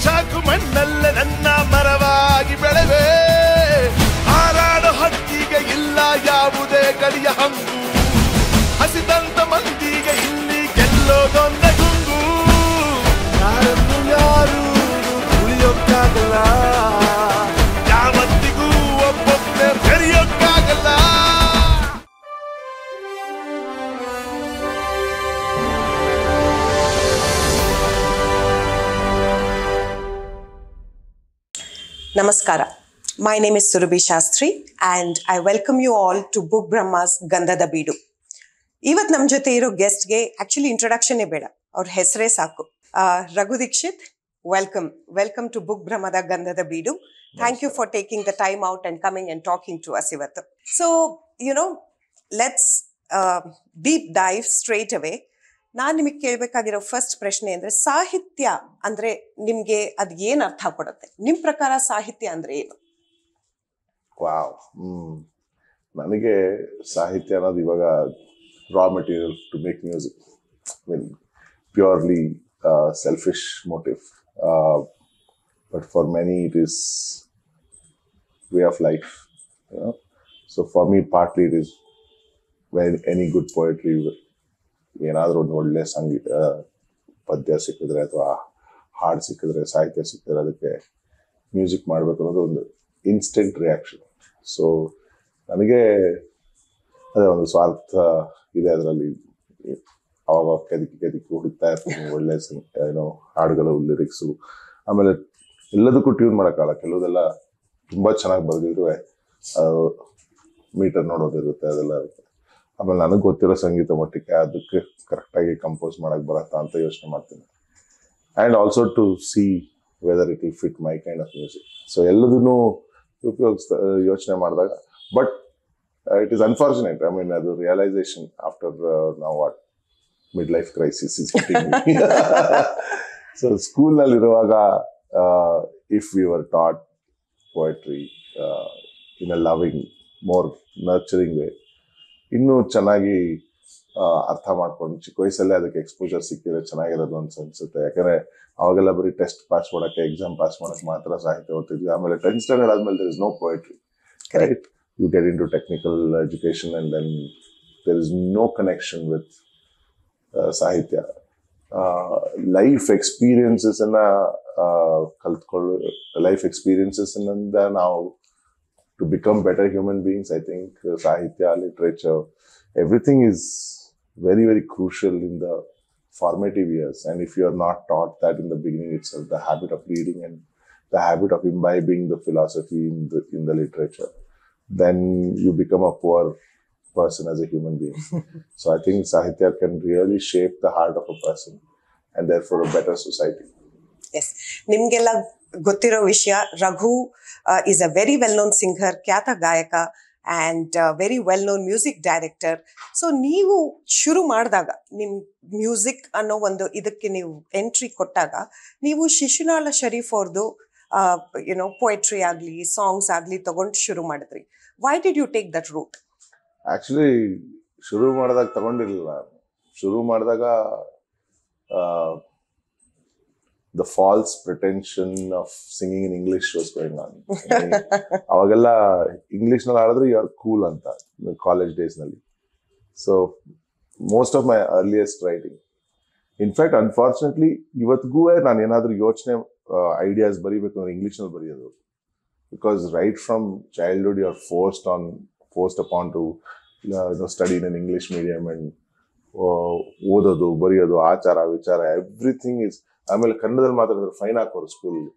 ಚಾಕು ಮಣ್ಣಲ್ಲೇ ನನ್ನ ಮರವಾಗಿ ಬೆಳೆವೆ ಹಾರಾಡ ಹಕ್ಕಿಗೆ ಇಲ್ಲ ಯಾವುದೇ ಗಡಿಯ ಹಂಗು ಹಸಿದಂತ ಮಂದಿಗೆ ಇಲ್ಲಿ ಗೆಲ್ಲೋದೊಂದ ಗುಂಗು ಯಾರನ್ನು ಯಾರು ಉಳಿಯೋಕ್ಕಾಗಲ್ಲ ಯಾವತ್ತಿಗೂ ಒಬ್ಬೊಬ್ಬನೇ ಬೆರೆಯೋಕ್ಕಾಗಲ್ಲ Namaskara. My name is Surabhi Shastri and I welcome you all to Book Brahma's Gandhada Beedu. Ivat nam jote iro guest ge actually introduction e beda. Aur hesre saku. Raghu Dixit, welcome to Book Brahmada Gandhada Beedu. Thank you for taking the time out and coming and talking to us ivattu. So, let's deep dive straight away. ನಾನು ನಿಮಗೆ ಕೇಳಬೇಕಾಗಿರೋ first ಪ್ರಶ್ನೆ ಅಂದ್ರೆ ಸಾಹಿತ್ಯ ಅಂದ್ರೆ ನಿಮ್ಗೆ ಅದ್ ಏನ್ ಅರ್ಥ ಕೊಡುತ್ತೆ? ನಿಮ್ ಪ್ರಕಾರ ಸಾಹಿತ್ಯ ಅಂದ್ರೆ ಏನು? ವಾವ್, ನನಗೆ ಸಾಹಿತ್ಯ ಅನ್ನೋದು ಇವಾಗ raw material to make music. Mean purely selfish motive, but for many it is way of life. So for me partly it is when any good poetry, ಏನಾದರೂ ಒಂದು ಒಳ್ಳೆ ಸಂಗೀತ ಪದ್ಯ ಸಿಕ್ಕಿದ್ರೆ ಅಥವಾ ಹಾಡು ಸಿಕ್ಕಿದ್ರೆ, ಸಾಹಿತ್ಯ ಸಿಕ್ಕಿದ್ರೆ ಅದಕ್ಕೆ ಮ್ಯೂಸಿಕ್ ಮಾಡಬೇಕು ಅನ್ನೋದು ಒಂದು ಇನ್ಸ್ಟೆಂಟ್ ರಿಯಾಕ್ಷನ್. ಸೊ ನನಗೆ ಅದೇ ಒಂದು ಸ್ವಾರ್ಥ ಇದೆ ಅದರಲ್ಲಿ. ಅವಾಗ ಕೆದಕಿ ಹುಡುಕ್ತಾ ಇರ್ತೀನಿ ಒಳ್ಳೆ ಹಾಡುಗಳು, ಲಿರಿಕ್ಸು. ಆಮೇಲೆ ಎಲ್ಲದಕ್ಕೂ ಟ್ಯೂನ್ ಮಾಡೋಕ್ಕಾಗಲ್ಲ, ಕೆಲವುದೆಲ್ಲ ತುಂಬ ಚೆನ್ನಾಗಿ ಬರೆದಿರುವೆ ಮೀಟರ್ ನೋಡೋದಿರುತ್ತೆ, ಅದೆಲ್ಲ ಇರುತ್ತೆ. ಆಮೇಲೆ ನನಗೆ ಗೊತ್ತಿರೋ ಸಂಗೀತ ಮಟ್ಟಕ್ಕೆ ಅದಕ್ಕೆ ಕರೆಕ್ಟಾಗಿ ಕಂಪೋಸ್ ಮಾಡಕ್ಕೆ ಬರತ್ತಾ ಅಂತ ಯೋಚನೆ ಮಾಡ್ತೀನಿ. And also to see whether it will fit my kind of music. So ಎಲ್ಲದನ್ನೂ ಯೋಚನೆ ಮಾಡಿದಾಗ, but it is unfortunate. I mean ಅದು ರಿಯಲೈಸೇಷನ್ ಆಫ್ಟರ್ ನಾವು what mid life crisis is hitting. So ಸ್ಕೂಲ್ನಲ್ಲಿರುವಾಗ if we were taught poetry in a loving, more nurturing way, ಇನ್ನೂ ಚೆನ್ನಾಗಿ ಅರ್ಥ ಮಾಡ್ಕೊಂಡು ಚಿಕ್ಕ ವಯಸ್ಸಲ್ಲೇ ಅದಕ್ಕೆ ಎಕ್ಸ್ಪೋಜರ್ ಸಿಕ್ಕಿದ್ರೆ ಚೆನ್ನಾಗಿರೋದು ಅಂತ ಅನ್ಸುತ್ತೆ. ಯಾಕಂದ್ರೆ ಅವಾಗೆಲ್ಲ ಬರೀ ಟೆಸ್ಟ್ ಪಾಸ್ ಮಾಡೋಕ್ಕೆ, ಎಕ್ಸಾಮ್ ಪಾಸ್ ಮಾಡೋಕ್ಕೆ ಮಾತ್ರ ಸಾಹಿತ್ಯ ಓದ್ತಿದ್ವಿ. ಆಮೇಲೆ 10th ಸ್ಟ್ಯಾಂಡರ್ಡ್ ಆದ್ಮೇಲೆ there is no poetry, right? You get into technical education and then there is no connection with ಸಾಹಿತ್ಯ. ಲೈಫ್ ಎಕ್ಸ್ಪೀರಿಯನ್ಸಸ್ ಅನ್ನ ಕಲ್ತ್ಕೊಳ್ಳೋ, ಲೈಫ್ ಎಕ್ಸ್ಪೀರಿಯನ್ಸಸ್ ಇಂದ ನಾವು to become better human beings, I think Sahitya, literature, everything is very, very crucial in the formative years. And if you are not taught that in the beginning itself, the habit of reading and the habit of imbibing the philosophy in the literature, then you become a poor person as a human being. So I think Sahitya can really shape the heart of a person and therefore a better society. Yes. ನಿಮ್ಗೆಲ್ಲ ಗೊತ್ತಿರೋ ವಿಷಯ, Raghu is a very well-known singer, ಖ್ಯಾತ ಗಾಯಕ and very well-known music director. So ನೀವು ಶುರು ಮಾಡಿದಾಗ, ನಿಮ್ music ಅನ್ನೋ ಒಂದು ಇದಕ್ಕೆ ನೀವು ಎಂಟ್ರಿ ಕೊಟ್ಟಾಗ, ನೀವು ಶಿಶುನಾಳ ಶರೀಫ್ ಅವ್ರದ್ದು ಪೊಯೆಟ್ರಿ ಆಗಲಿ, ಸಾಂಗ್ಸ್ ಆಗಲಿ ತಗೊಂಡು ಶುರು ಮಾಡಿದ್ರಿ. Why did you take that route? Actually ಶುರು ಮಾಡಿದಾಗ ತಗೊಂಡಿರಲಿಲ್ಲ. ಶುರು ಮಾಡಿದಾಗ the false pretension of singing in English was going on. ಅವಾಗೆಲ್ಲ ಇಂಗ್ಲಿಷ್ ನಲ್ಲಿ ಆಡಿದ್ರೆ ಯು ಆರ್ ಕೂಲ್ ಅಂತ, ಕಾಲೇಜ್ ಡೇಸ್ ನಲ್ಲಿ. So most of my earliest writing, in fact unfortunately ಇವತ್ತಿಗೂ ನಾನು ಏನಾದ್ರೂ ಯೋಚನೆ ಐಡಿಯಾಸ್ ಬರೀಬೇಕು ಅಂದ್ರೆ ಇಂಗ್ಲಿಷ್ ನಲ್ಲಿ ಬರೆಯೋದು. Because right from childhood you are forced upon to study in English medium and ಓದೋದು, ಬರೆಯೋದು, ಆಚಾರ ವಿಚಾರ, ಎವ್ರಿಥಿಂಗ್ ಇಸ್. ಆಮೇಲೆ ಕನ್ನಡದಲ್ಲಿ ಮಾತಾಡಿದ್ರೆ ಫೈನ್ ಹಾಕೋರು ಸ್ಕೂಲಲ್ಲಿ,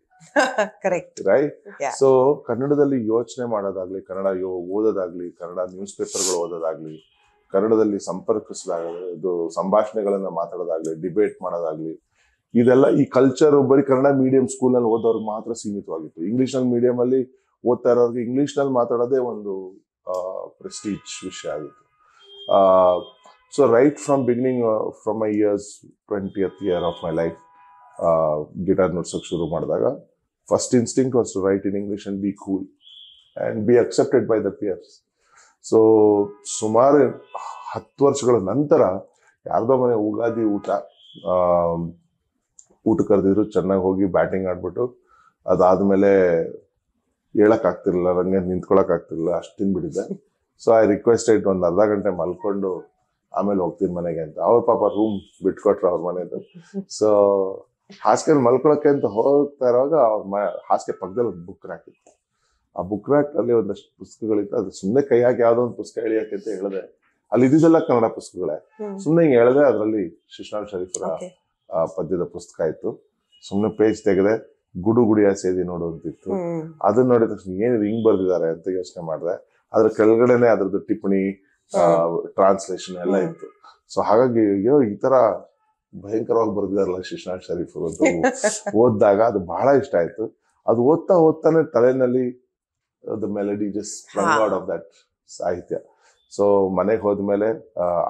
ರೈಟ್? ಸೊ ಕನ್ನಡದಲ್ಲಿ ಯೋಚನೆ ಮಾಡೋದಾಗ್ಲಿ, ಕನ್ನಡ ಓದೋದಾಗ್ಲಿ, ಕನ್ನಡ ನ್ಯೂಸ್ ಪೇಪರ್ಗಳು ಓದೋದಾಗ್ಲಿ, ಕನ್ನಡದಲ್ಲಿ ಇದು ಸಂಭಾಷಣೆಗಳನ್ನ ಮಾತಾಡೋದಾಗ್ಲಿ, ಡಿಬೇಟ್ ಮಾಡೋದಾಗ್ಲಿ, ಇದೆಲ್ಲ ಈ ಕಲ್ಚರ್ ಬರೀ ಕನ್ನಡ ಮೀಡಿಯಂ ಸ್ಕೂಲ್ನಲ್ಲಿ ಓದೋರ್ಗೆ ಮಾತ್ರ ಸೀಮಿತವಾಗಿತ್ತು. ಇಂಗ್ಲಿಷ್ ನಲ್ಲಿ ಮೀಡಿಯಂ ಅಲ್ಲಿ ಓದ್ತಾ ಇರೋರಿಗೆ ಇಂಗ್ಲಿಷ್ ನಲ್ಲಿ ಮಾತಾಡೋದೇ ಒಂದು ಪ್ರೆಸ್ಟೀಜ್ ವಿಷಯ ಆಗಿತ್ತು. So right from beginning, from my years 20th year of my life, guitar ನುಡ್ಸೋಕೆ ಶುರು ಮಾಡಿದಾಗ first instinct was to write in English and be cool and be accepted by the peers. So ಸುಮಾರು 10 ವರ್ಷಗಳ ನಂತರ ಯಾರ್ದೋ ಮನೆ ಉಗಾದಿ ಊಟ ಊಟ ಕರೆದಿದ್ರು, ಚೆನ್ನಾಗಿ ಹೋಗಿ ಬ್ಯಾಟಿಂಗ್ ಆಡ್ಬಿಟ್ಟು ಅದಾದ್ಮೇಲೆ ಹೇಳಕ್ ಆಗ್ತಿರ್ಲಿಲ್ಲ, ನಂಗೆ ನಿಂತ್ಕೊಳಕ್ ಆಗ್ತಿರ್ಲಿಲ್ಲ, ಅಷ್ಟು ತಿನ್ಬಿಟ್ಟಿದ್ದೆ. ಸೊ ಐ ರಿಕ್ವೆಸ್ಟೆಡ್ ಒಂದು ಅರ್ಧ ಗಂಟೆ ಮಲ್ಕೊಂಡು ಆಮೇಲೆ ಹೋಗ್ತೀನಿ ಮನೆಗೆ ಅಂತ. ಅವ್ರ ಪಾಪ ರೂಮ್ ಬಿಟ್ಕೊಟ್ರು ಅವ್ರ ಮನೆಯದು. ಸೊ ಹಾಸಿಗೆ ಮಲ್ಕೊಳಕ್ಕೆ ಅಂತ ಹೋಗ್ತಾ ಇರುವಾಗ ಅವ್ರ ಹಾಸಿಗೆ ಪಕ್ಕದಲ್ಲಿ ಒಂದು ಬುಕ್ ರ್ಯಾಕ್ ಇತ್ತು. ಆ ಬುಕ್ ರ್ಯಾಕ್ ಅಲ್ಲಿ ಒಂದಷ್ಟು ಪುಸ್ತಕಗಳಿತ್ತು. ಅದು ಸುಮ್ಮನೆ ಕೈ ಹಾಕಿ ಯಾವ್ದೋ ಒಂದು ಪುಸ್ತಕ ಎಳಿಯಕ್ಕೆ ಅಂತ ಹೇಳಿದೆ. ಅಲ್ಲಿ ಇದ್ದಿದ್ದೆಲ್ಲ ಕನ್ನಡ ಪುಸ್ತಕಗಳೇ. ಸುಮ್ಮನೆ ಹಿಂಗೆ ಹೇಳಿದೆ, ಅದರಲ್ಲಿ ಶಿಶ್ನಾಳ್ ಶರೀಫರ ಪದ್ಯದ ಪುಸ್ತಕ ಇತ್ತು. ಸುಮ್ಮನೆ ಪೇಜ್ ತೆಗೆದೆ, ಗುಡು ಗುಡಿಯ ಸೇದಿ ನೋಡು ಅಂತಿತ್ತು. ಅದನ್ನ ನೋಡಿದ ತಕ್ಷಣ ಏನಿದೆ ಹಿಂಗ್ ಬರ್ದಿದ್ದಾರೆ ಅಂತ ಯೋಚನೆ ಮಾಡಿದೆ. ಅದ್ರ ಕೆಳಗಡೆನೆ ಅದ್ರದ್ದು ಟಿಪ್ಪಣಿ, ಟ್ರಾನ್ಸ್ಲೇಷನ್ ಎಲ್ಲ ಇತ್ತು. ಸೊ ಹಾಗಾಗಿ ಈ ತರ ಭಯಂಕರವಾಗಿ ಬರ್ದಿದಾರಲ್ಲ ಶಿಶ್ನಾಳ್ ಶರೀಫರು ಅಂತ ಓದಿದಾಗ ಅದು ಬಹಳ ಇಷ್ಟ ಆಯ್ತು. ಅದು ಓದ್ತಾನೆ ತಲೆನಲ್ಲಿ the melody just sprung out of that ಸಾಹಿತ್ಯ. ಸೊ ಮನೆಗೆ ಹೋದ್ಮೇಲೆ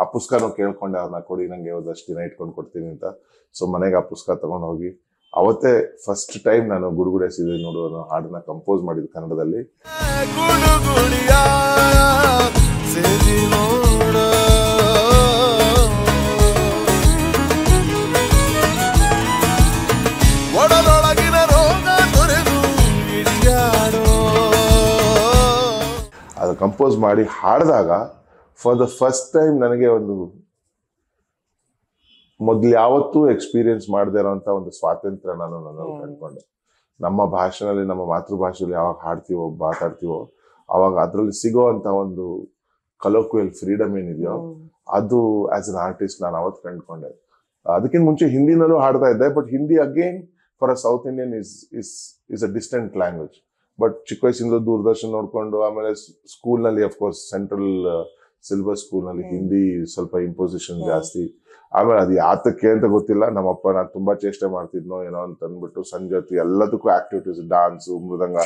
ಆ ಪುಸ್ತಕನೂ ಕೇಳ್ಕೊಂಡೆ, ಅವ್ರನ್ನ ಕೊಡಿ ನಂಗೆ ಒಂದಷ್ಟು ದಿನ ಇಟ್ಕೊಂಡು ಕೊಡ್ತೀನಿ ಅಂತ. ಸೊ ಮನೆಗೆ ಆ ಪುಸ್ತಕ ತಗೊಂಡು ಹೋಗಿ ಅವತ್ತೇ ಫಸ್ಟ್ ಟೈಮ್ ನಾನು ಗುಡುಗುಡೆ ಸೀದೆ ನೋಡು ಅನ್ನೋ ಹಾಡನ್ನ ಕಂಪೋಸ್ ಮಾಡಿದ್ದು ಕನ್ನಡದಲ್ಲಿ. ಅದು ಕಂಪೋಸ್ ಮಾಡಿ ಹಾಡಿದಾಗ ಫಾರ್ ದ ಫಸ್ಟ್ ಟೈಮ್ ನನಗೆ ಒಂದು ಮೊದ್ಲು ಯಾವತ್ತೂ ಎಕ್ಸ್ಪೀರಿಯನ್ಸ್ ಮಾಡದೇ ಇರೋಂಥ ಒಂದು ಸ್ವಾತಂತ್ರ್ಯ ನಾನು ಕಂಡ್ಕೊಂಡೆ. ನಮ್ಮ ಭಾಷೆನಲ್ಲಿ, ನಮ್ಮ ಮಾತೃಭಾಷೆಯಲ್ಲಿ ಯಾವಾಗ ಹಾಡ್ತೀವೋ ಮಾತಾಡ್ತೀವೋ ಅವಾಗ ಅದ್ರಲ್ಲಿ ಸಿಗೋ ಅಂತ ಒಂದು ಕಲೋಕ್ವಿಯಲ್ ಫ್ರೀಡಮ್ ಏನಿದೆಯೋ ಅದು ಆಸ್ ಅನ್ ಆರ್ಟಿಸ್ಟ್ ನಾನು ಅವತ್ತು ಕಂಡ್ಕೊಂಡೆ. ಅದಕ್ಕಿಂತ ಮುಂಚೆ ಹಿಂದಿನಲ್ಲೂ ಹಾಡ್ತಾ ಇದ್ದೆ, but Hindi again for a south Indian is a distant language. But ಚಿಕ್ಕ ವಯಸ್ಸಿಂದ ದೂರದರ್ಶನ್ ನೋಡ್ಕೊಂಡು ಆಮೇಲೆ ಸ್ಕೂಲ್ನಲ್ಲಿ ಅಫ್ಕೋರ್ಸ್ ಸೆಂಟ್ರಲ್ ಸಿಲೆಬಸ್ ಸ್ಕೂಲ್ನಲ್ಲಿ ಹಿಂದಿ ಸ್ವಲ್ಪ ಇಂಪೋಸಿಷನ್ ಜಾಸ್ತಿ. ಆಮೇಲೆ ಅದು ಯಾತಕ್ಕೆ ಅಂತ ಗೊತ್ತಿಲ್ಲ, ನಮ್ಮಪ್ಪ ನಾನು ತುಂಬಾ ಚೇಷ್ಟೆ ಮಾಡ್ತಿದ್ನೋ ಏನೋ ಅಂತ ಅಂದ್ಬಿಟ್ಟು ಸಂಜೆ ಹೊತ್ತು ಎಲ್ಲದಕ್ಕೂ ಆಕ್ಟಿವಿಟೀಸ್, ಡಾನ್ಸು, ಮೃದಂಗ,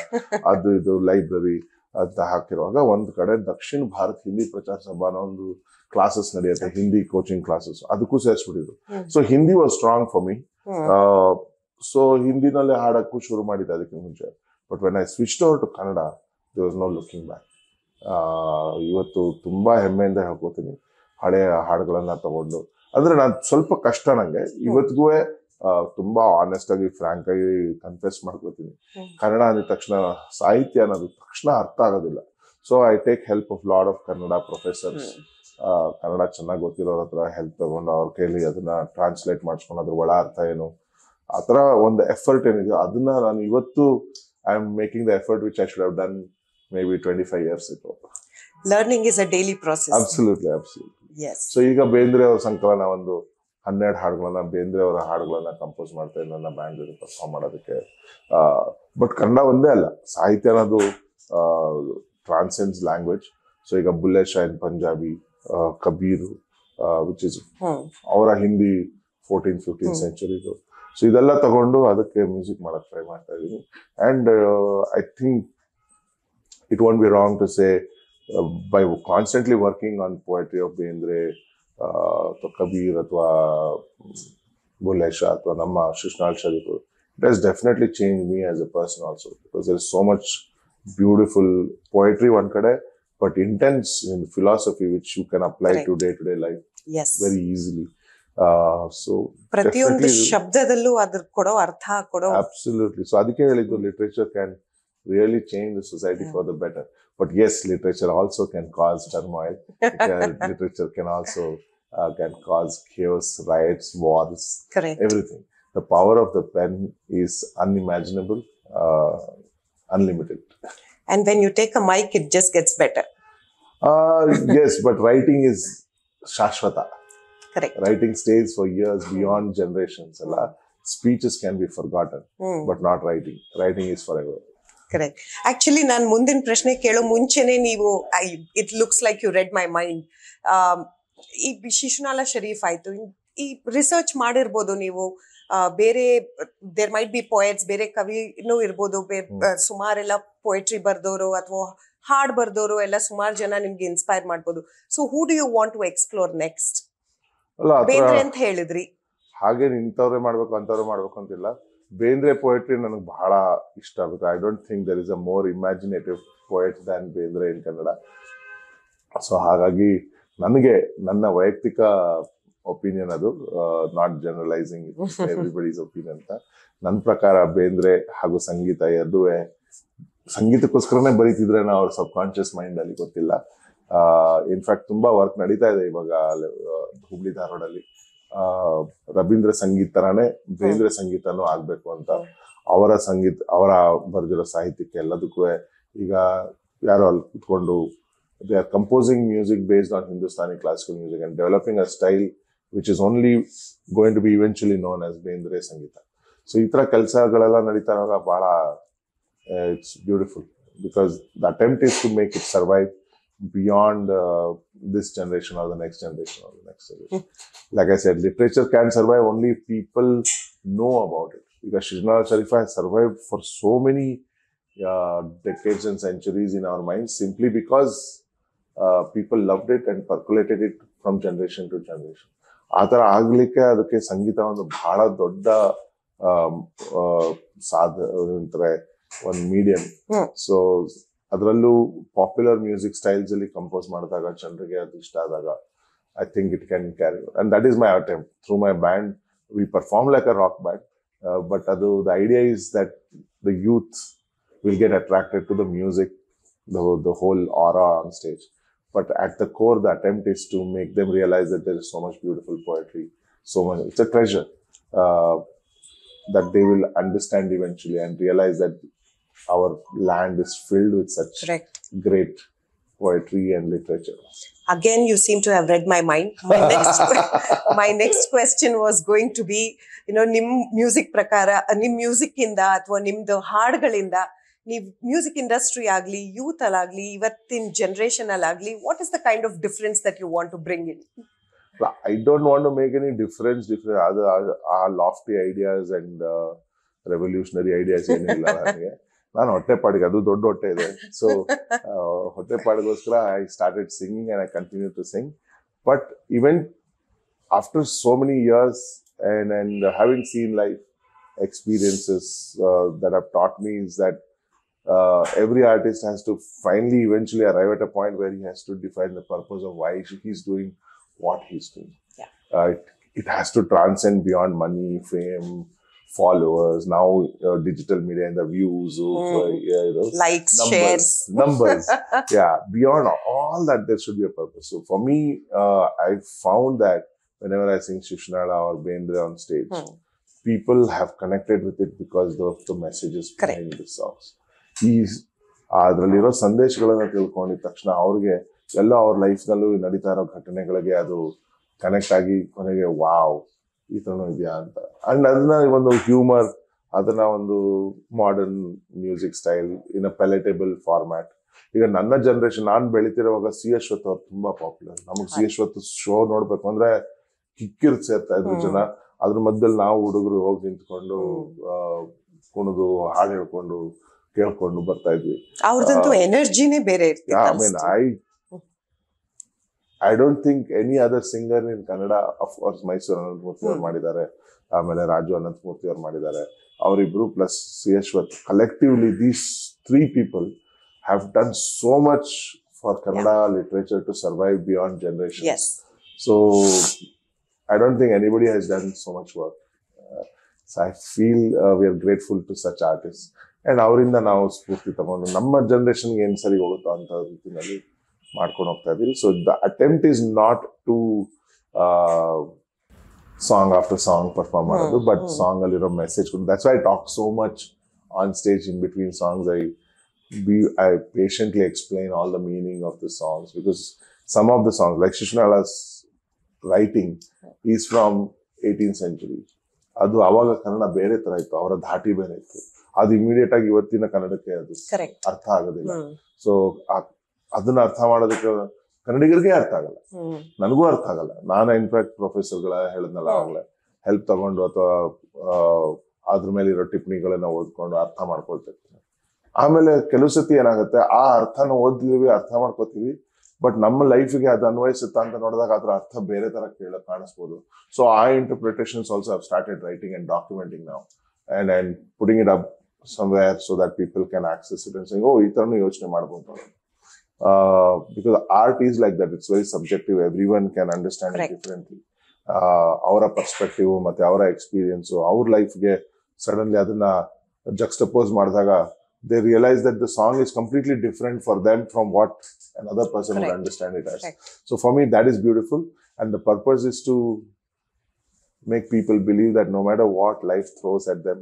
ಅದು ಇದು, ಲೈಬ್ರರಿ ಅಂತ ಹಾಕಿರುವಾಗ ಒಂದ್ ಕಡೆ ದಕ್ಷಿಣ ಭಾರತ್ ಹಿಂದಿ ಪ್ರಚಾರ ಸಭಾ ಅನ್ನೋ ಒಂದು ಕ್ಲಾಸಸ್ ನಡೆಯುತ್ತೆ, ಹಿಂದಿ ಕೋಚಿಂಗ್ ಕ್ಲಾಸಸ್, ಅದಕ್ಕೂ ಸೇರಿಸ್ಬಿಟ್ಟಿದ್ರು. So Hindi was strong for me. So ಹಿಂದಿನಲ್ಲೇ ಹಾಡಕ್ಕೂ ಶುರು ಮಾಡಿದ್ದೆ ಅದಕ್ಕೆ ಮುಂಚೆ. But when I switched over to Kannada, there was no looking back. ಇವತ್ತು ತುಂಬಾ ಹೆಮ್ಮೆಯಿಂದ ಹೇಳ್ಕೊತೀನಿ ಹಳೆಯ ಹಾಡುಗಳನ್ನ ತಗೊಂಡು. ಅಂದ್ರೆ ನಾನು ಸ್ವಲ್ಪ ಕಷ್ಟ ನಂಗೆ ಇವತ್ತಿಗೂ ತುಂಬಾ ಆನೆಸ್ಟ್ ಆಗಿ ಫ್ರಾಂಕ್ ಆಗಿ ಕನ್ಫೆಸ್ ಮಾಡ್ಕೋತೀನಿ. ಕನ್ನಡ ಅಂದ ತಕ್ಷಣ ಸಾಹಿತ್ಯ ಅನ್ನೋದು ತಕ್ಷಣ ಅರ್ಥ ಆಗೋದಿಲ್ಲ. So I take help of lot of Kannada professors. Kannada ಚೆನ್ನಾಗಿ ಗೊತ್ತಿರೋರ ಹತ್ರ ಹೆಲ್ಪ್ ತಗೊಂಡು ಅವ್ರ ಕೈಲಿ ಅದನ್ನ ಟ್ರಾನ್ಸ್ಲೇಟ್ ಮಾಡಿಸ್ಕೊಂಡು ಅದ್ರ ಒಳ ಅರ್ಥ ಏನು, ಆ ತರ ಒಂದು ಎಫರ್ಟ್ ಏನಿದೆಯೋ ಅದನ್ನ ನಾನು ಇವತ್ತು I am making the effort which I should have done maybe 25 years ago. Learning is a daily process. Absolutely. Yes. So ಈಗ ಬೇಂದ್ರೆ ಅವರ ಸಂಕಲನ ಒಂದು 12 ಹಾಡುಗಳನ್ನ ಬೇಂದ್ರೆ ಅವರ ಹಾಡುಗಳನ್ನ ಕಂಪೋಸ್ ಮಾಡ್ತಾ ಇದ್ದೆ ನನ್ನ ಬ್ಯಾಂಡ್ ಜೊತೆ ಪರ್ಫಾರ್ಮ್ ಮಾಡೋದಕ್ಕೆ. ಬಟ್ ಕನ್ನಡ ಒಂದೇ ಅಲ್ಲ, ಸಾಹಿತ್ಯ ಅನ್ನೋದು ಟ್ರಾನ್ಸೆಂಡ್ಸ್ ಲ್ಯಾಂಗ್ವೇಜ್. ಸೊ ಈಗ ಬುಲ್ಲೆ ಶಾಹ್ ಇನ್ ಪಂಜಾಬಿ, ಕಬೀರ್ ವಿಚ್ ಇಸ್ ಅವರ ಹಿಂದಿ 14th-15th century. ಸೊ ಇದೆಲ್ಲ ತಗೊಂಡು ಅದಕ್ಕೆ ಮ್ಯೂಸಿಕ್ ಮಾಡಕ್ ಟ್ರೈ ಮಾಡ್ತಾ ಇದ್ದೀನಿ. And I think it won't be wrong to say by constantly working on poetry of Bendre, Kabir, athwa Bulle Shah, athwa namma Shishnal Sharif, it has definitely changed me as a person also, because there is so much beautiful poetry one kade, but intense in philosophy which you can apply to day-to-day life. Yes. Very easily. So ಪ್ರತಿಯೊಂದು ಶಬ್ದದಲ್ಲೂ ಅದ್ರ ಕೊಡೋ ಅರ್ಥ ಕೊಡೋ. Absolutely. So ಅದಕ್ಕೆ ಹೇಳಿದ್ದು literature can really change the society for the better. But yes, literature also can cause turmoil. Literature can also can cause chaos, riots, wars. Correct. Everything. The power of the pen is unimaginable, unlimited. And when you take a mic, it just gets better. Yes, but writing is shashwata. Correct. Writing stays for years, beyond generations. Speeches can be forgotten, but not writing. Writing is forever. Correct. Actually ನಾನು ಮುಂದಿನ ಪ್ರಶ್ನೆ ಕೇಳೋ ಮುಂಚೆನೆ ನೀವು it looks like you read my mind. ಈ ಶಿಶುನಾಳ ಶರೀಫ್ ಆಯ್ತು, ಈ research ಮಾಡಿರ್ಬೋದು ನೀವು, ಬೇರೆ ದೇರ್ ಮೈಟ್ ಬಿ ಪೋಯಟ್ಸ್, ಬೇರೆ ಕವಿನೂ ಇರ್ಬೋದು, ಸುಮಾರೆಲ್ಲ ಪೋಯಟ್ರಿ ಬರ್ದೋರು ಅಥವಾ ಹಾಡ್ ಬರ್ದೋರು ಎಲ್ಲ ಸುಮಾರು ಜನ ನಿಮ್ಗೆ ಇನ್ಸ್ಪೈರ್ ಮಾಡ್ಬೋದು. So who do you want to explore next? Bendre ಅಂತ ಹೇಳಿದ್ರಿ, ಹಾಗೆ ಇಂಥವ್ರೆ ಮಾಡ್ಬೇಕು ಅಂತವ್ರೆ ಮಾಡ್ಬೇಕು ಅಂತಿಲ್ಲ. ಬೇಂದ್ರೆ ಪೊಯೆಟ್ರಿ ನನಗೆ ಬಹಳ ಇಷ್ಟ ಆಗುತ್ತೆ. I don't think there is a more imaginative poet than Bendre in Kannada. So ಹಾಗಾಗಿ ನನಗೆ ನನ್ನ ವೈಯಕ್ತಿಕ ಒಪಿನಿಯನ್ ಅದು, ನಾಟ್ ಜನರಲೈಸಿಂಗ್ ಎವ್ರಿಬಡೀಸ್ ಒಪಿನಿಯನ್ ಅಂತ. ನನ್ನ ಪ್ರಕಾರ ಬೇಂದ್ರೆ ಹಾಗೂ ಸಂಗೀತ ಎರಡೂ ಸಂಗೀತಕ್ಕೋಸ್ಕರನೇ ಬರೀತಿದ್ರೇನೋ ಅವ್ರ ಸಬ್ ಕಾನ್ಶಿಯಸ್ ಮೈಂಡ್ ಅಲ್ಲಿ ಗೊತ್ತಿಲ್ಲ. ಇನ್ಫ್ಯಾಕ್ಟ್ ತುಂಬಾ ವರ್ಕ್ ನಡೀತಾ ಇದೆ ಇವಾಗ ಹುಬ್ಳಿ ಧಾರವಾಡಲ್ಲಿ. ರವೀಂದ್ರ ಸಂಗೀತ ತರಾನೇ ಬೇಂದ್ರೆ ಸಂಗೀತನೂ ಆಗ್ಬೇಕು ಅಂತ. ಅವರ ಬರೆದಿರೋ ಸಾಹಿತ್ಯಕ್ಕೆ ಎಲ್ಲದಕ್ಕೂ ಈಗ ಯಾರೋ ಅಲ್ಲಿ ಕುತ್ಕೊಂಡು they are composing music based on Hindustani classical music and developing a style which is only going to be eventually known as Bendre ಸಂಗೀತ. ಸೊ ಈ ತರ ಕೆಲಸಗಳೆಲ್ಲ ನಡೀತಾ ಇರುವಾಗ ಬಹಳ it's beautiful because the attempt is to make it survive beyond this generation or the next generation or the next generation. Like I said, literature can survive only if people know about it. Because Shijnal Sharifa has survived for so many decades and centuries in our minds simply because people loved it and percolated it from generation to generation. ಆ ಥರ ಆಗ್ಲಿಕ್ಕೆ ಅದಕ್ಕೆ ಸಂಗೀತ ಒಂದು ಬಹಳ ದೊಡ್ಡ ಒಂದು medium. So ಅದರಲ್ಲೂ popular music styles ಅಲ್ಲಿ ಕಂಪೋಸ್ ಮಾಡಿದಾಗ ಜನರಿಗೆ ಅದು ಇಷ್ಟ ಆದಾಗ I think it can carry. And that is my attempt through my band. We perform like a rock band, but ಅದು the idea is that the youth will get attracted to the music, the whole aura on stage. But at the core, the attempt is to make them realize that there is so much beautiful poetry, so much. It's a treasure that they will understand eventually and realize that our land is filled with such great poetry and literature. Again, you seem to have read my mind. My next question was going to be, ನಿಮ್ music ಪ್ರಕಾರ, ನಿಮ್ music ಇಂದ ಅಥವಾ ನಿಮ್ದು ಹಾಡುಗಳಿಂದ ನೀವು music industry ಆಗ್ಲಿ, youth ಅಲ್ಲಾಗ್ಲಿ, ಇವತ್ತಿನ ಜನರೇಷನ್ ಅಲ್ಲಾಗ್ಲಿ, what is the kind of difference that you want to bring in? I don't want to make any difference. Our lofty ideas and revolutionary ideas ಏನಿಲ್ಲ ನನಗೆ. ನಾನು ಹೊಟ್ಟೆಪಾಡಿಗೆ, ಅದು ದೊಡ್ಡ ಹೊಟ್ಟೆ ಇದೆ. ಸೊ ಹೊಟ್ಟೆಪಾಡಿಗೋಸ್ಕರ I started singing and I continue to sing. But even after so many years and having seen life experiences that have taught me is that every artist has to finally eventually arrive at a point where he has to define the purpose of why he's doing what he's doing. It has to transcend beyond money, fame, followers, now digital media and the views, likes, numbers. Yeah, beyond all that there should be a purpose. So for me, I found that whenever I sing Shishnala or Bendre on stage, people have connected with it because of the messages behind the songs. ಅದರಲ್ಲಿರೋ ಸಂದೇಶಗಳನ್ನ ತಿಳ್ಕೊಂಡಿದ ತಕ್ಷಣ ಅವ್ರಿಗೆ ಎಲ್ಲ ಅವ್ರ ಲೈಫ್ನಲ್ಲೂ ನಡೀತಾ ಇರೋ ಘಟನೆಗಳಿಗೆ ಅದು connect ಆಗಿ ಕೊನೆಗೆ ವಾವ್ ಈ ಥರನೂ ಇದೆಯಾ ಅಂತ. ಅಂಡ್ ಅದನ್ನ ಒಂದು ಹ್ಯೂಮರ್, ಅದನ್ನ ಒಂದು modern music style in a palatable format. ಈಗ ನನ್ನ ಜನರೇಷನ್, ನಾನು ಬೆಳಿತಿರುವಾಗ ಸಿ ಅಶ್ವಥ್ ಅವ್ರು ತುಂಬಾ ಪಾಪ್ಯುಲರ್. ನಮಗೆ ಸಿ ಅಶ್ವಥ್ ಶೋ ನೋಡ್ಬೇಕು ಅಂದ್ರೆ ಕಿಕ್ಕಿರ್ತ್ ಸೇರ್ತಾ ಇದ್ರು ಜನ. ಅದ್ರ ಮಧ್ಯದಲ್ಲಿ ನಾವು ಹುಡುಗರು ಹೋಗಿ ನಿಂತ್ಕೊಂಡು ಕುಣಿದು ಹಾಡು ಹೇಳ್ಕೊಂಡು ಕೇಳ್ಕೊಂಡು ಬರ್ತಾ ಇದ್ವಿ. ಅವ್ರದಂತೂ ಎನರ್ಜಿನೇ ಬೇರೆ ಇರ್ತಿತ್ತು. I don't think any other singer in Kannada, of course Mysuru Anantmurthy ಅವರು ಮಾಡಿದ್ದಾರೆ, ಆಮೇಲೆ ರಾಜು ಅನಂತಮೂರ್ತಿ ಅವರು ಮಾಡಿದ್ದಾರೆ, ಅವರಿಬ್ರು plus C Ashwath, collectively these three people have done so much for Kannada literature to survive beyond generations. Yes. So I don't think anybody has done so much work. So I feel we are grateful to such artists. And ಅವರಿಂದ ನಾವು ಸ್ಫೂರ್ತಿ ತಗೊಂಡು ನಮ್ಮ ಜನರೇಷನ್ಗೆ ಏನ್ ಸರಿ ಹೋಗುತ್ತೋ ಅಂತ ರೀತಿಯಲ್ಲಿ ಮಾಡ್ಕೊಂಡು ಹೋಗ್ತಾ ಇದೀವಿ. So the attempt is not to song after song perform ಮಾಡೋದು, ಬಟ್ ಸಾಂಗ್ ಅಲ್ಲಿರೋ message. That's why I talk so much on stage in between songs. I patiently explain all the meaning of the songs, because some of the songs, like Shishnala's writing, is from 18th century. ಅದು ಅವಾಗ ಕನ್ನಡ ಬೇರೆ ತರ ಇತ್ತು, ಅವರ ಧಾಟಿ ಬೇರೆ ಇತ್ತು. ಅದು immediate ಆಗಿ ಇವತ್ತಿನ ಕನ್ನಡಕ್ಕೆ ಅದು ಅರ್ಥ ಆಗೋದಿಲ್ಲ. ಸೊ ಅದನ್ನ ಅರ್ಥ ಮಾಡೋದಕ್ಕೆ ಕನ್ನಡಿಗರಿಗೆ ಅರ್ಥ ಆಗಲ್ಲ, ನನಗೂ ಅರ್ಥ ಆಗಲ್ಲ. ನಾನು ಇನ್ಫ್ಯಾಕ್ಟ್ ಪ್ರೊಫೆಸರ್ಗಳ ಹೇಳಿದ್ನಲ್ಲ ಅವಾಗಲೇ, ಹೆಲ್ಪ್ ತಗೊಂಡು ಅಥವಾ ಅದ್ರ ಮೇಲೆ ಇರೋ ಟಿಪ್ಪಣಿಗಳನ್ನ ಓದ್ಕೊಂಡು ಅರ್ಥ ಮಾಡ್ಕೊಳ್ತಾ ಇರ್ತೀನಿ. ಆಮೇಲೆ ಕೆಲವು ಸತಿ ಏನಾಗುತ್ತೆ, ಆ ಅರ್ಥನ ಓದ್ತೀವಿ, ಅರ್ಥ ಮಾಡ್ಕೋತೀವಿ, ಬಟ್ ನಮ್ಮ ಲೈಫಿಗೆ ಅದು ಅನ್ವಯಿಸುತ್ತಾ ಅಂತ ನೋಡಿದಾಗ ಅದ್ರ ಅರ್ಥ ಬೇರೆ ತರ ಕಾಣಿಸ್ಬೋದು. ಸೊ ಆ interpretations also I've started writing and documenting now and putting it up somewhere so that people can access it and saying, oh, ಈ ತರನು ಯೋಚನೆ ಮಾಡ್ಬೋದು. Because art is like that, it's very subjective, everyone can understand it differently. ಅವರ perspective ಮತ್ತೆ ಅವರ experience ಅವ್ರ ಲೈಫ್ಗೆ suddenly ಅದನ್ನ ಜಕ್ಸ್ಟಪೋಸ್ ಮಾಡಿದಾಗ they realize that the song is completely different for them from what another person would understand it as. So for me, that is beautiful. And the purpose is to make people believe that no matter what life throws at them,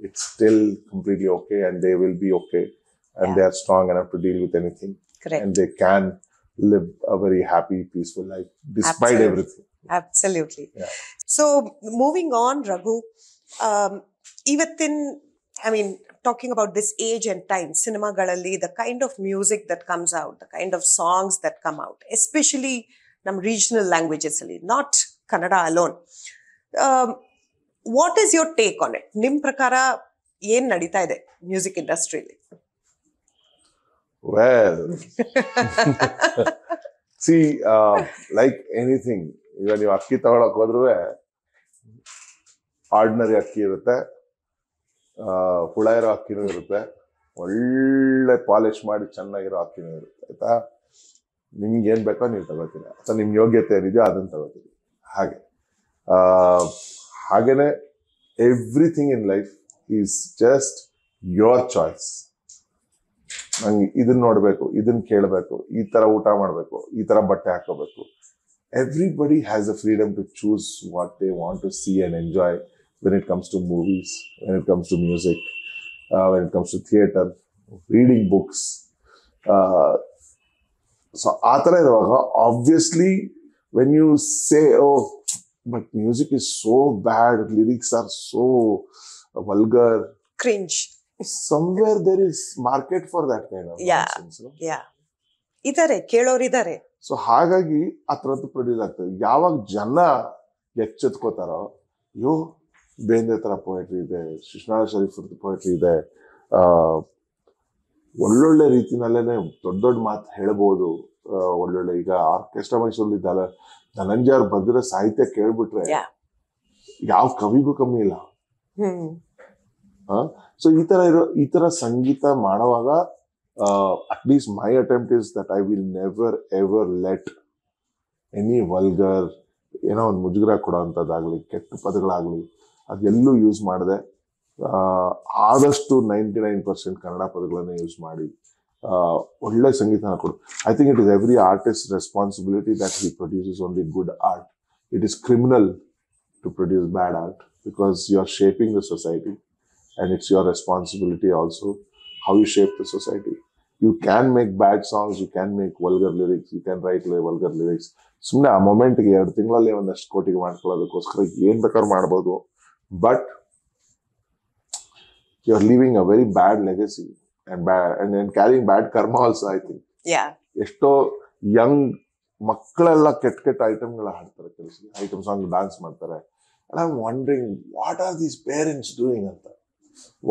it's still completely okay and they will be okay. And they are strong enough to deal with anything. And they can live a very happy, peaceful life despite everything. Absolutely. So moving on, Raghu, talking about this age and time, cinema galalli, the kind of music that comes out, the kind of songs that come out, especially nam regional languages alli, not Kannada alone. What is your take on it? Nim prakara yen nadita ide music industry li? Well, see, like anything, even you akki ತಗೊಳಕ್ ಹೋದ್ರುವೆ ordinary ಅಕ್ಕಿ ಇರುತ್ತೆ, ಹುಳ ಇರೋ ಅಕ್ಕಿನೂ ಇರುತ್ತೆ, ಒಳ್ಳೆ polish ಮಾಡಿ ಚೆನ್ನಾಗಿರೋ ಅಕ್ಕಿನೂ ಇರುತ್ತೆ. ಆಯ್ತಾ, ನಿಮ್ಗೆ ಏನ್ ಬೇಕೋ ನೀವು ತಗೋತೀರ, ಅಥವಾ ನಿಮ್ ಯೋಗ್ಯತೆ ಏನಿದೆಯೋ ಅದನ್ನ ತಗೋತೀರಿ. ಹಾಗೇನೆ everything in life is just your choice. ನಂಗೆ ಇದನ್ನ ನೋಡ್ಬೇಕು, ಇದನ್ನ ಕೇಳಬೇಕು, ಈ ತರ ಊಟ ಮಾಡ್ಬೇಕು, ಈ ತರ ಬಟ್ಟೆ ಹಾಕೋಬೇಕು. Everybody has the freedom to choose what they want to see and enjoy when it comes to movies, when it comes to music, when it comes to theater, reading books. So athara iruvaga, obviously when you say, oh, but music is so bad, lyrics are so vulgar, cringe, somewhere there is market for that kind of nonsense, no? idare keloriದ್ದಾರೆ. So ಹಾಗಾಗಿ ಆ ಥರದ್ದು produce ಆಗ್ತದೆ. ಯಾವಾಗ ಜನ ಎಚ್ಚೆತ್ಕೋತಾರೋ, ಅಯ್ಯೋ ಬೇಂದ್ರೆ ತರ poetry ಇದೆ, ಕೃಷ್ಣರಾಜ ಶರೀಫ್ ಪೊಯೆಟ್ರಿ ಇದೆ, ಒಳ್ಳೊಳ್ಳೆ ರೀತಿನಲ್ಲೇನೆ ದೊಡ್ಡ ದೊಡ್ಡ ಮಾತು ಹೇಳ್ಬೋದು, ಒಳ್ಳೊಳ್ಳೆ ಈಗ ಆರ್ಕೆಸ್ಟ್ರಾ ಮೈಸೂರಲ್ಲಿ ಧನಂಜಯ ಅವ್ರು ಬರೆದಿರೋ ಸಾಹಿತ್ಯ ಕೇಳ್ಬಿಟ್ರೆ ಯಾವ ಕವಿಗೂ ಕಮ್ಮಿ ಇಲ್ಲ. ಸೊ ಈ ತರ ಸಂಗೀತ ಮಾಡುವಾಗ at least my attempt is that I will never ever let any vulgar, ಒಂದು ಮುಜುಗರ ಕೊಡೋ ಅಂಥದ್ದಾಗ್ಲಿ, ಕೆಟ್ಟ ಪದಗಳಾಗ್ಲಿ ಅದೆಲ್ಲೂ ಯೂಸ್ ಮಾಡದೆ, ಆದಷ್ಟು 99% ಕನ್ನಡ ಪದಗಳನ್ನೇ ಯೂಸ್ ಮಾಡಿ ಒಳ್ಳೆ ಸಂಗೀತನ ಕೊಡು. I think it is every artist's responsibility that he produces only good art. It is criminal to produce bad art because you are shaping the society and it's your responsibility also how you shape the society. You can make bad songs, you can make vulgar lyrics, you can write vulgar lyrics. ಸುಮ್ಮನೆ ಆ ಮೊಮೆಂಟ್ಗೆ 2 ತಿಂಗಳಲ್ಲಿ ಒಂದಷ್ಟು ಕೋಟಿಗೆ ಮಾಡ್ಕೊಳ್ಳೋದಕ್ಕೋಸ್ಕರ ಏನ್ ಬೇಕಾದ್ರೂ ಮಾಡ್ಬೋದು. But you are living a very bad legacy and carrying bad karma also, I think. ಎಷ್ಟೋ young ಮಕ್ಕಳೆಲ್ಲ ಕೆಟ್ಟ ಐಟಮ್ಗಳ ಹಾಡ್ತಾರೆ, ಐಟಮ್ ಸಾಂಗ್ ಡಾನ್ಸ್ ಮಾಡ್ತಾರೆ. And I'm wondering, what are these parents doing ಅಂತ?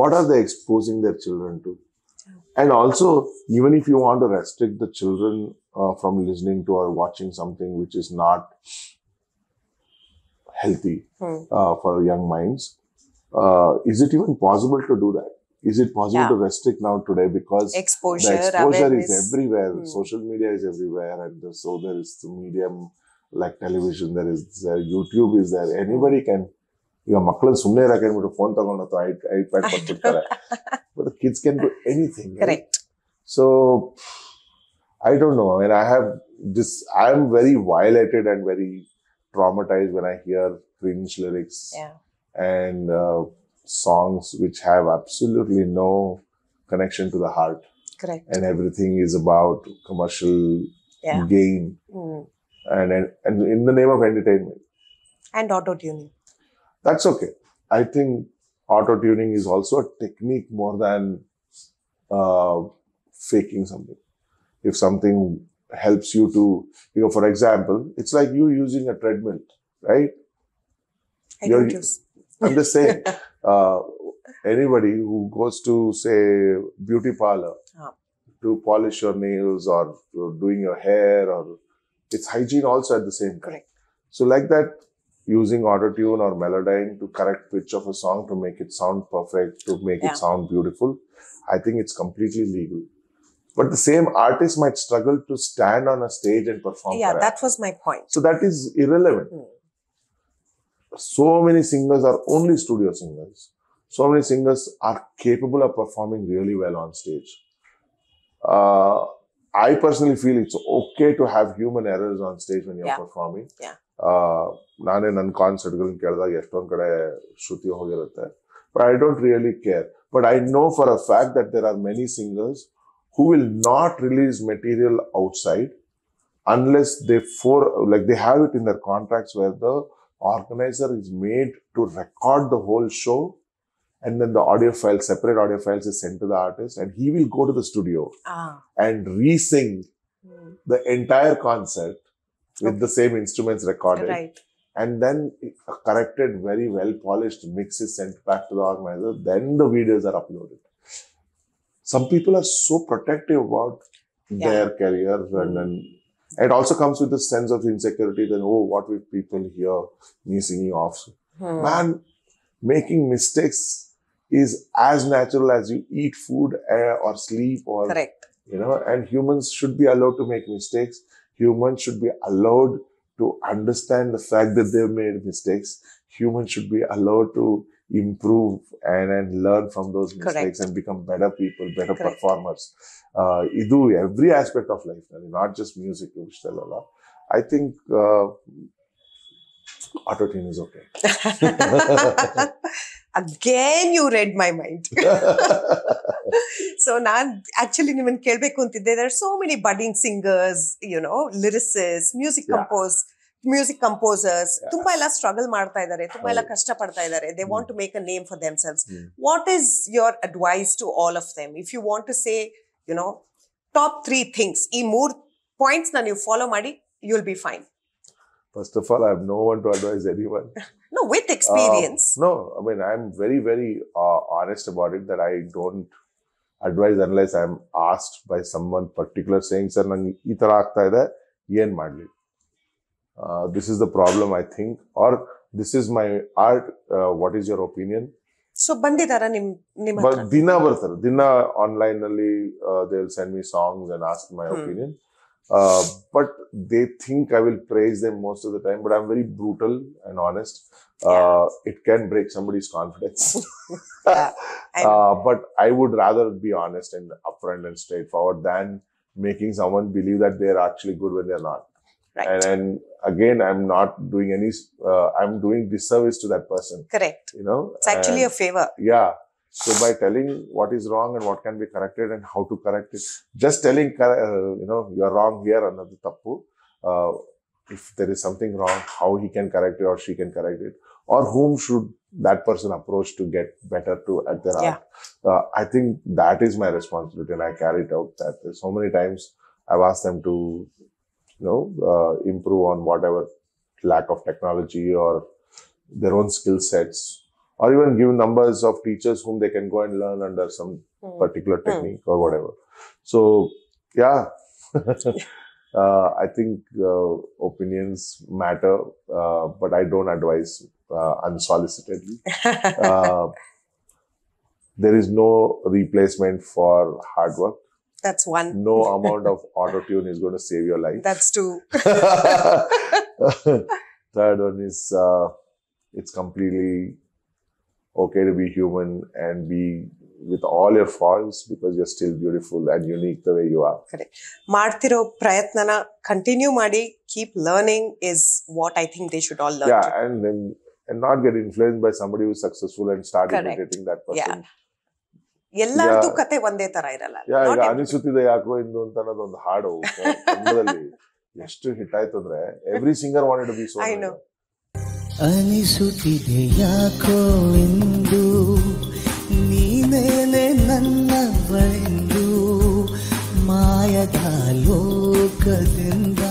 What are they exposing their children to? And also, even if you want to restrict the children from listening to or watching something which is not healthy for young minds, is it even possible to do that? Is it possible to restrict now today? Because the exposure is everywhere. Social media is everywhere. And so there is the medium like television, there is YouTube is there. Anybody can. ಈಗ ಮಕ್ಕಳನ್ನ ಸುಮ್ಮನೆ ಇರಾಕೇನ್ಬಿಟ್ಟು phone ತಗೊಂಡು iPad ಕೊಟ್ಬಿಡ್ತಾರೆ. But the kids can do anything. Correct. So I don't know. I mean, I am very violated and very traumatized when I hear cringe lyrics and songs which have absolutely no connection to the heart. Correct. And everything is about commercial gain and in the name of entertainment. And auto-tuning. That's okay. I think auto-tuning is also a technique more than faking something. If something helps you to, for example, it's like you using a treadmill, right? I don't use. I'm just saying, anybody who goes to, say, beauty parlor to polish your nails or doing your hair, or it's hygiene also at the same time. Correct. So like that, using auto-tune or melodyne to correct pitch of a song to make it sound perfect, to make it sound beautiful, I think it's completely legal. But the same artist might struggle to stand on a stage and perform. Yeah, that was my point. So that is irrelevant. So many singers are only studio singers. So many singers are capable of performing really well on stage. I personally feel it's okay to have human errors on stage when you're performing. Yeah. ನಾನೇ ನನ್ನ ಕಾನ್ಸರ್ಟ್ಗಳನ್ನ ಕೇಳಿದಾಗ ಎಷ್ಟೊಂದ್ ಕಡೆ ಶ್ರುತಿ ಹೋಗಿರುತ್ತೆ. But I don't really care. But I know for a fact that there are many singers who will not release material outside unless they they have it in their contracts where the organizer is made to record the whole show, and then the separate audio files is sent to the artist, and he will go to the studio and re-sing the entire concert with the same instruments recorded. Right. And then a corrected, very well polished mix is sent back to the organizer. Then the videos are uploaded. Some people are so protective about their career, and then it also comes with this sense of insecurity that, oh, what will people hear me singing off? Man, making mistakes is as natural as you eat food or sleep, or Correct. and humans should be allowed to make mistakes. Humans should be allowed to understand the fact that they've made mistakes. Humans should be allowed to improve and learn from those mistakes and become better people, better performers. Idu every aspect of life, not just music. I think auto-tune is okay. Again, you read my mind. So, ನಾನು actually ನಿಮ್ಮನ್ನು ಕೇಳಬೇಕು ಅಂತಿದ್ದೆ. There are so many budding singers, lyricists, music composers. ತುಂಬಾ ಎಲ್ಲ struggle ಮಾಡ್ತಾ ಇದ್ದಾರೆ, ತುಂಬಾ ಎಲ್ಲ ಕಷ್ಟ ಪಡ್ತಾ ಇದ್ದಾರೆ. They want to make a name for themselves. What is your advice to all of them? If you want to say, top 3 things, ಈ 3 points na ನೀವು follow ಮಾಡಿ, you'll be fine. First of all, I have no one to advise anyone. No, with experience. No, I mean, I'm very, very honest about it, that I don't advise unless I'm asked by someone particular saying, sir, nange ee tara aagta ide, yen madli. This is the problem, I think, or this is my art. What is your opinion? So, bandidara ನಿಮ್ಮ ಹತ್ರ? Dina bartare. Dina online nalli they'll send me songs and ask my opinion. But they think I will praise them most of the time, but I'm very brutal and honest. It can break somebody's confidence. But I would rather be honest and upfront and straightforward than making someone believe that they're actually good when they're not. Right. And again, I'm not doing I'm doing disservice to that person. Correct. It's actually a favor. Yeah. So by telling what is wrong and what can be corrected and how to correct it, just telling, you're wrong here, another tappu. If there is something wrong, how he can correct it or she can correct it, or whom should that person approach to get better at their art. I think that is my responsibility, and I carry it out. That so many times I've asked them to, improve on whatever lack of technology or their own skill sets, or even give numbers of teachers whom they can go and learn under some particular technique or whatever. So, yeah, I think opinions matter, but I don't advise unsolicitedly. There is no replacement for hard work. That's one. No amount of auto-tune is going to save your life. That's two. Third one is, it's completely okay to be human and be with all your faults, because you're still beautiful and unique the way you are. Correct. ಮಾಡ್ತಿರೋ ಪ್ರಯತ್ನನ continue ಮಾಡಿ, keep learning is what I think they should all learn. Yeah, and not get influenced by somebody who's successful and start imitating that person. ಎಲ್ಲರದು ಕತೆ ಒಂದೇ ತರ ಇರಲ್ಲ. ಈಗ ಅನಿಸುತ್ತಿದೆ ಯಾಕೋ ಇಂದು ಅಂತ ಅನ್ನೋದೊಂದು ಹಾಡು ಕನ್ನಡದಲ್ಲಿ ಎಷ್ಟು ಹಿಟ್ ಆಯ್ತು ಅಂದ್ರೆ, every singer wanted to be so. ಅನಿಸುತ್ತಿದೆ ಯಾಕೋ ಎಂದು ನೀನೇನೆ ನನ್ನವಳೆಂದು ಮಾಯದ ಲೋಕದಿಂದ.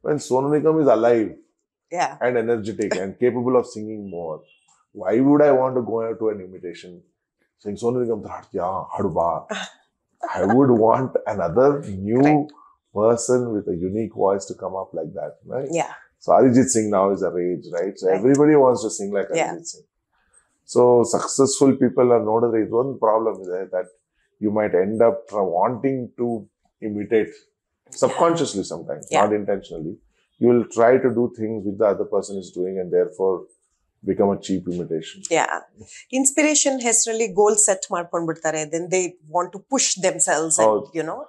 When Sonu Nigam is alive yeah, and energetic and capable of singing more, why would I want to go to an imitation? Saying Sonu Nigam hadu ba. I would want another new person with a unique voice to come up like that, right? Yeah. So Arijit Singh now is a rage, right? So everybody wants to sing like Arijit Singh. So successful people are nodidre idondu problem is that you might end up wanting to imitate subconsciously sometimes, Yeah. not intentionally. You will try to do things which the other person is doing and therefore become a cheap imitation. Yeah. Inspiration ಹೆಸರಲ್ಲಿ goal set ಮಾಡ್ಕೊಂಡ್ಬಿಡ್ತಾರೆ. Then they want to push themselves and, you know.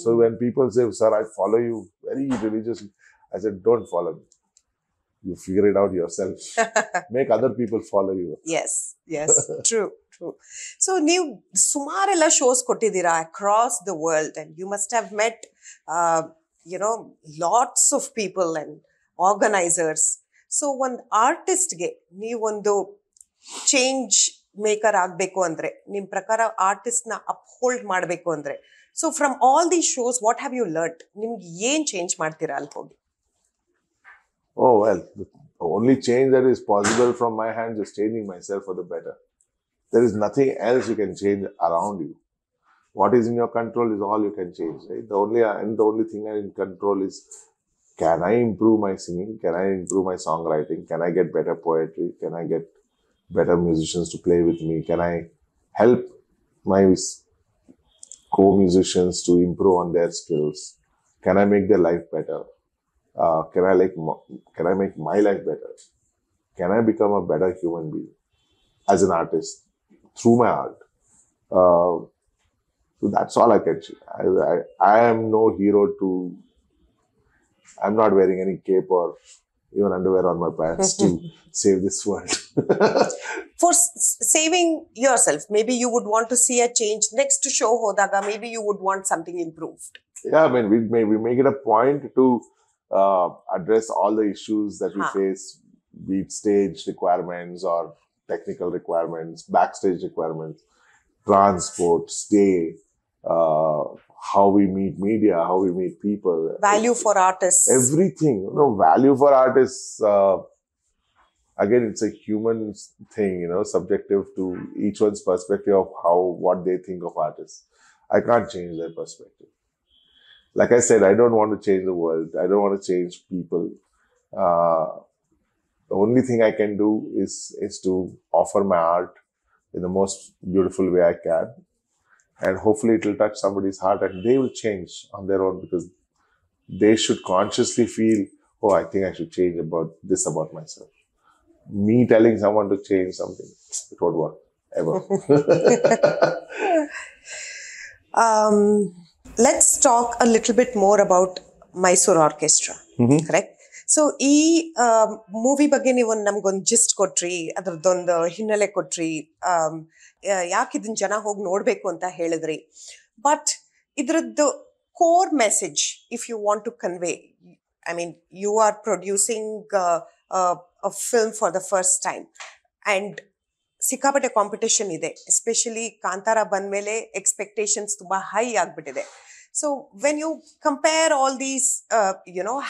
So when people say, sir, I follow you very religiously, I said, don't follow me. You figure it out yourself. Make other people follow you. Yes, true. So ನೀವು ಸುಮಾರೆಲ್ಲ shows ಕೊಟ್ಟಿದ್ದೀರಾ across the world and you must have met lots of people and organizers. So ಒಂದು ಆರ್ಟಿಸ್ಟ್ಗೆ ನೀವೊಂದು change maker ಆಗಬೇಕು ಅಂದ್ರೆ ನಿಮ್ಮ ಪ್ರಕಾರ ಆರ್ಟಿಸ್ಟ್ನ uphold ಮಾಡಬೇಕು ಅಂದ್ರೆ so from all the shows what have you learn? ನಿಮ್ಗೆ ಏನ್ ಚೇಂಜ್ ಮಾಡ್ತೀರಾ ಅಲ್ಲಿ ಹೋಗಿ? Oh, well, the only change that is possible from my hands is changing myself for the better. There is nothing else you can change around you. What is in your control is all you can change, right? The only thing I'm in control is, can I improve my singing? Can I improve my songwriting? Can I get better poetry? Can I get better musicians to play with me? Can I help my co-musicians to improve on their skills? Can I make their life better? Can I make my life better? Can I become a better human being as an artist through my art? So that's all I can say. I am no hero to. I'm not wearing any cape or even underwear on my pants to save this world. For saving yourself, maybe you would want to see a change next show hodaga. Maybe you would want something improved. Yeah, I mean, we make it a point to address all the issues that we face, be it stage requirements or technical requirements, backstage requirements, transport, stay, how we meet media, how we meet people. Value for artists. Everything. Value for artists, again, it's a human thing, subjective to each one's perspective of what they think of artists. I can't change their perspective. Like I said, I don't want to change the world. I don't want to change people. The only thing I can do is to offer my art in the most beautiful way I can. And hopefully it will touch somebody's heart and they will change on their own, because they should consciously feel, oh, I think I should change about myself. Me telling someone to change something, it won't work ever. Let's talk a little bit more about Mysuru Orchestra, correct? So ಈ movie ಬಗ್ಗೆ ನೀವು ನಮ್ಗೊಂದು gist ಕೊಟ್ರಿ, ಅದರದ್ದೊಂದು ಹಿನ್ನೆಲೆ ಕೊಟ್ರಿ, ಯಾಕೆ ಇದನ್ನ ಜನ ಹೋಗಿ ನೋಡ್ಬೇಕು ಅಂತ ಹೇಳಿದ್ರಿ. ಬಟ್ ಇದ್ರದ್ದು core message if you want to convey, I mean you are producing a film for the first time and ಸಿಕ್ಕಾಪಟ್ಟೆ ಕಾಂಪಿಟೇಷನ್ ಇದೆ. ಎಸ್ಪೆಷಲಿ ಕಾಂತಾರ ಬಂದ್ಮೇಲೆ ಎಕ್ಸ್ಪೆಕ್ಟೇಷನ್ಸ್ ತುಂಬಾ ಹೈ ಆಗ್ಬಿಟ್ಟಿದೆ. So when you compare all these,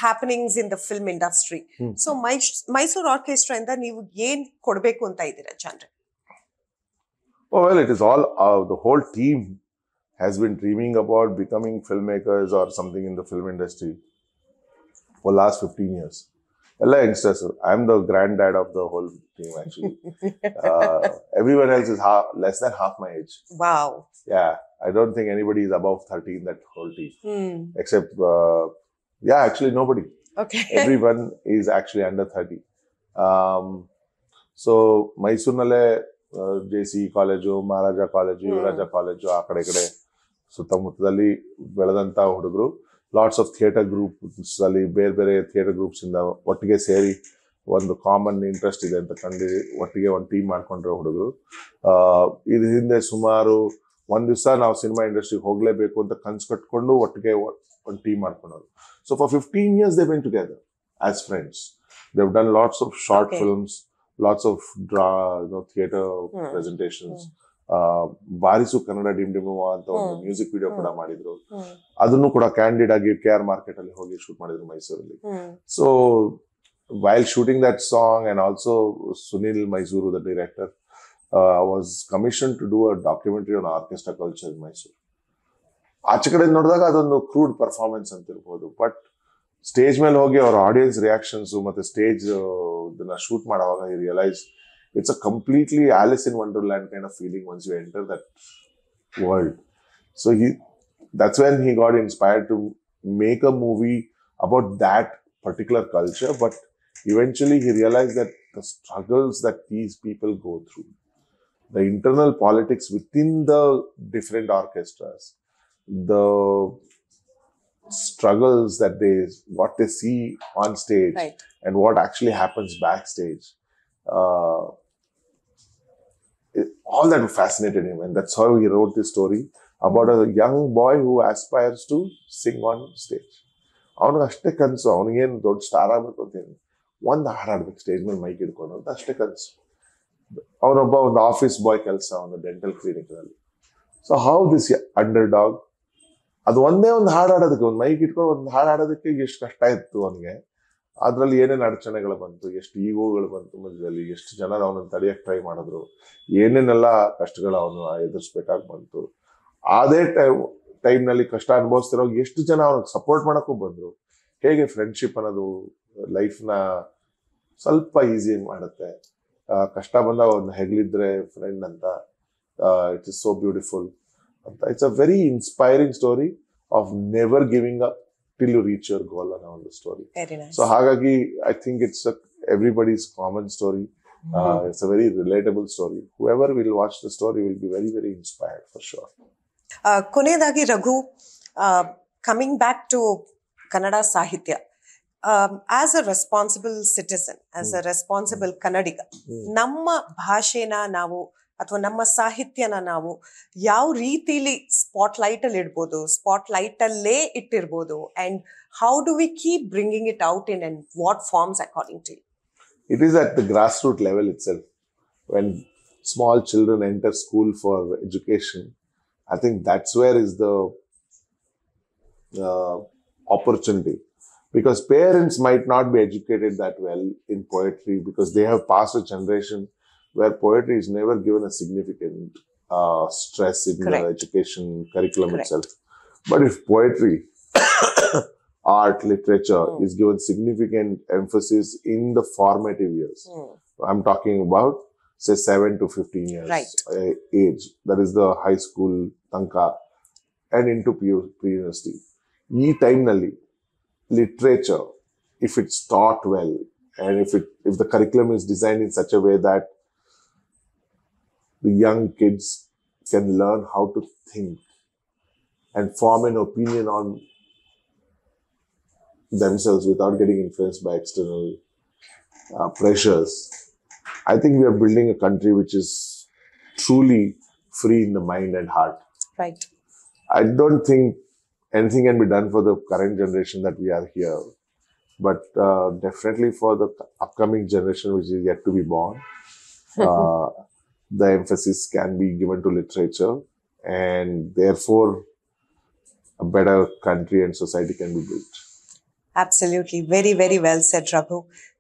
happenings in the film industry, so Mysuru Orchestra inda neevu yen kodbeku anta idira Chandra? Oh, well, it is all, the whole team has been dreaming about becoming filmmakers or something in the film industry for last 15 years. All youngsters. I'm the granddad of the whole team, actually. Everyone else is less than half my age. Wow. Yeah. I don't think anybody is above 30 in that whole team. Except, actually nobody. Okay. Everyone is actually under 30. So, Mysuru nalle JC College, Maharaja College, Yuvaraja College, ಆ ಕಡೆ ಸುತ್ತಮುತ್ತದಲ್ಲಿ ಬೆಳೆದಂತ ಹುಡುಗರು, lots of theatre groups ಅಲ್ಲಿ ಬೇರೆ theatre groups ಇಂದ ಒಟ್ಟಿಗೆ ಸೇರಿ ಒಂದು ಕಾಮನ್ ಇಂಟ್ರೆಸ್ಟ್ ಇದೆ ಅಂತ ಕಂಡು ಒಟ್ಟಿಗೆ ಒಂದು ಟೀಮ್ ಮಾಡ್ಕೊಂಡಿರೋ ಹುಡುಗರು. ಇದು ಹಿಂದೆ ಸುಮಾರು ಒಂದ್ ದಿವಸ ನಾವು ಸಿನಿಮಾ ಇಂಡಸ್ಟ್ರಿಗೆ ಹೋಗ್ಲೇಬೇಕು ಅಂತ ಕನ್ಸು ಕಟ್ಕೊಂಡು ಒಟ್ಟಿಗೆ ಒಂದು ಟೀಮ್ ಮಾಡ್ಕೊಂಡವ್ರು. So for 15 years they've been together as friends. They've done lots of short films, lots of theater presentations. ಬಾರಿಸು ಕನ್ನಡ ಡಿಮ್ ಡಿಮ್ ಅಂತ ಒಂದು ಮ್ಯೂಸಿಕ್ ವಿಡಿಯೋ ಕೂಡ ಮಾಡಿದ್ರು. ಅದನ್ನು ಕೂಡ ಕ್ಯಾಂಡಿಡ್ ಆಗಿ KR ಮಾರ್ಕೆಟ್ ಅಲ್ಲಿ ಹೋಗಿ ಶೂಟ್ ಮಾಡಿದ್ರು ಮೈಸೂರಲ್ಲಿ. So while shooting that song, and also Sunil Mysuru, the director, was commissioned to do a documentary on orchestra culture in Mysuru. ಆಚೆ ಕಡೆ ನೋಡಿದಾಗ ಅದೊಂದು ಕ್ರೂಡ್ ಪರ್ಫಾರ್ಮೆನ್ಸ್ ಅಂತ ಇರ್ಬೋದು, ಬಟ್ ಸ್ಟೇಜ್ ಮೇಲೆ ಹೋಗಿ ಅವ್ರ ಆಡಿಯನ್ಸ್ ರಿಯಾಕ್ಷನ್ಸ್ ಮತ್ತೆ ಸ್ಟೇಜ್ ಇದನ್ನ ಶೂಟ್ ಮಾಡುವಾಗ you realise it's a completely Alice in Wonderland kind of feeling once you enter that world. So that's when he got inspired to make a movie about that particular culture. But eventually he realized that the struggles that these people go through, the internal politics within the different orchestras, the struggles that what they see on stage, Right. and what actually happens backstage, all that fascinated him, and that's how he wrote this story about a young boy who aspires to sing on stage. ಅವನಿಗೆ ಅಷ್ಟೇ ಕನಸು, ಅವನಿಗೇನು ದೊಡ್ಡ star ಆಗ್ಬೇಕು ಅಂತೇನು, ಒಂದು ಹಾಡಾಡ್ಬೇಕು stage ಮೇಲೆ mic ಹಿಡ್ಕೊಂಡು ಅಂತ ಅಷ್ಟೇ ಕನಸು. ಅವನೊಬ್ಬ ಒಂದು ಆಫೀಸ್ ಬಾಯ್ ಕೆಲಸ, ಒಂದು ಡೆಂಟಲ್ ಕ್ಲಿನಿಕ್ ನಲ್ಲಿ. So how this under dog, ಅದು ಒಂದೇ ಒಂದು ಹಾಡಾಡೋದಕ್ಕೆ, ಒಂದು ಮೈಕ್ ಇಟ್ಕೊಂಡು ಒಂದು ಹಾಡಾಡೋದಕ್ಕೆ ಎಷ್ಟು ಕಷ್ಟ ಇತ್ತು ಅವನಿಗೆ. ಅದ್ರಲ್ಲಿ ಏನೇನು ಅಡಚಣೆಗಳು ಬಂತು, ಎಷ್ಟು ಈಗೋಗಳು ಬಂತು ಮಧ್ಯದಲ್ಲಿ, ಎಷ್ಟು ಜನ ಅವನನ್ನು ತಡೆಯಕ್ಕೆ ಟ್ರೈ ಮಾಡಿದ್ರು, ಏನೇನೆಲ್ಲ ಕಷ್ಟಗಳು ಅವನು ಎದುರಿಸ್ಬೇಕಾಗಿ ಬಂತು. ಅದೇ ಟೈಮ್ನಲ್ಲಿ ಕಷ್ಟ ಅನುಭವಿಸ್ತಿರೋ ಎಷ್ಟು ಜನ ಅವನಿಗೆ ಸಪೋರ್ಟ್ ಮಾಡೋಕ್ಕೂ ಬಂದ್ರು. ಹೇಗೆ ಫ್ರೆಂಡ್ಶಿಪ್ ಅನ್ನೋದು ಲೈಫ್ನ ಸ್ವಲ್ಪ ಈಸಿ ಮಾಡುತ್ತೆ. ಕಷ್ಟ ಬಂದಾಗ ಒಂದು ಹೆಗ್ಲಿದ್ರೆ ಫ್ರೆಂಡ್ ಅಂತ, ಇಟ್ ಇಸ್ ಸೋ ಬ್ಯೂಟಿಫುಲ್ ಅಂತ. It's a very inspiring story of never giving up till you reach your goal ಅನ್ನೋ ಒಂದು ಸ್ಟೋರಿ. ಸೊ ಹಾಗಾಗಿ I think it's everybody's common story. It's a very relatable story. Whoever will watch the story will be very, very inspired for sure. ಕೊನೆಯದಾಗಿ Raghu, coming back to Kannada ಸಾಹಿತ್ಯ, as a responsible citizen, as a responsible Kannadiga, ನಮ್ಮ ಭಾಷೆನ ನಾವು ಅಥವಾ ನಮ್ಮ ಸಾಹಿತ್ಯನ ನಾವು ಯಾವ ರೀತಿಲಿ ಸ್ಪಾಟ್ಲೈಟ್ ಅಲ್ಲಿ ಇಡ್ಬೋದು, ಸ್ಪಾಟ್ಲೈಟ್ ಅಲ್ಲೇ ಇಟ್ಟಿರ್ಬೋದು, and how do we keep bringing it out in and what forms according to you? It is at the grassroots level itself. When small children enter school for education, I think that's where is the opportunity. Because parents might not be educated that well in poetry, because they have passed a generation where poetry is never given a significant stress in the education curriculum itself. But if poetry, art, literature is given significant emphasis in the formative years, I'm talking about say 7 to 15 years age, that is the high school tanka and into pre-university. Ee time nalli literature, if it's taught well, and if the curriculum is designed in such a way that the young kids can learn how to think and form an opinion on themselves without getting influenced by external pressures, I think we are building a country which is truly free in the mind and heart. Right. I don't think anything can be done for the current generation that we are here, but definitely for the upcoming generation which is yet to be born, the emphasis can be given to literature, and therefore a better country and society can be built. Absolutely. Very, very well said, Raghu.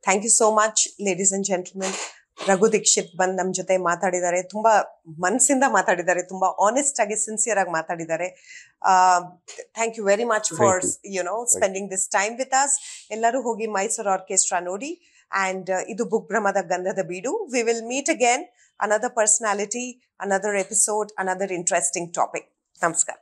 Thank you so much, ladies and gentlemen. Raghu Dixit ಬಂದು ನಮ್ಮ ಜೊತೆ ಮಾತಾಡಿದ್ದಾರೆ, ತುಂಬಾ ಮನಸ್ಸಿಂದ ಮಾತಾಡಿದ್ದಾರೆ, ತುಂಬಾ honest ಆಗಿ sincere ಆಗಿ ಮಾತಾಡಿದ್ದಾರೆ. Thank you very much for spending this time with us. ಎಲ್ಲರೂ ಹೋಗಿ ಮೈಸೂರು ಆರ್ಕೆಸ್ಟ್ರಾ ನೋಡಿ. ಅಂಡ್ ಇದು ಬುಕ್ ಬ್ರಹ್ಮದ ಗಂಧದ ಬೀಡು. We will meet again, another personality, another episode, another interesting topic. Namaskar.